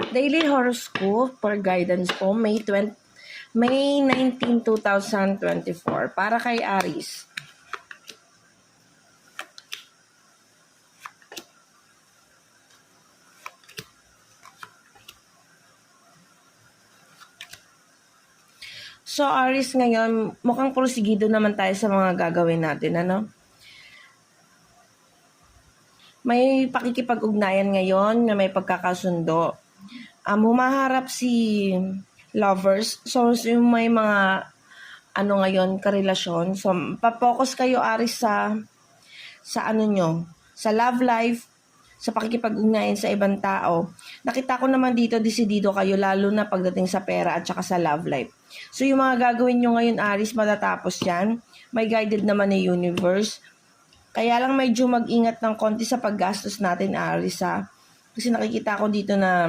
Daily horoscope for guidance po, May 19, 2024. Para kay Aries. So, Aries ngayon, mukhang prosigido naman tayo sa mga gagawin natin, ano? May pakikipag-ugnayan ngayon na may pagkakasundo. Humaharap si lovers. So, yung may mga ngayon, karelasyon. So, papokus kayo, Aries, sa ano nyo, sa love life, sa pakikipag-ugnayan sa ibang tao. Nakita ko naman dito, desidido kayo, lalo na pagdating sa pera at saka sa love life. So, yung mga gagawin nyo ngayon, Aries, matatapos yan. May guided naman ni universe. Kaya lang medyo mag-ingat ng konti sa paggastos natin, Aries, ha? Kasi nakikita ko dito na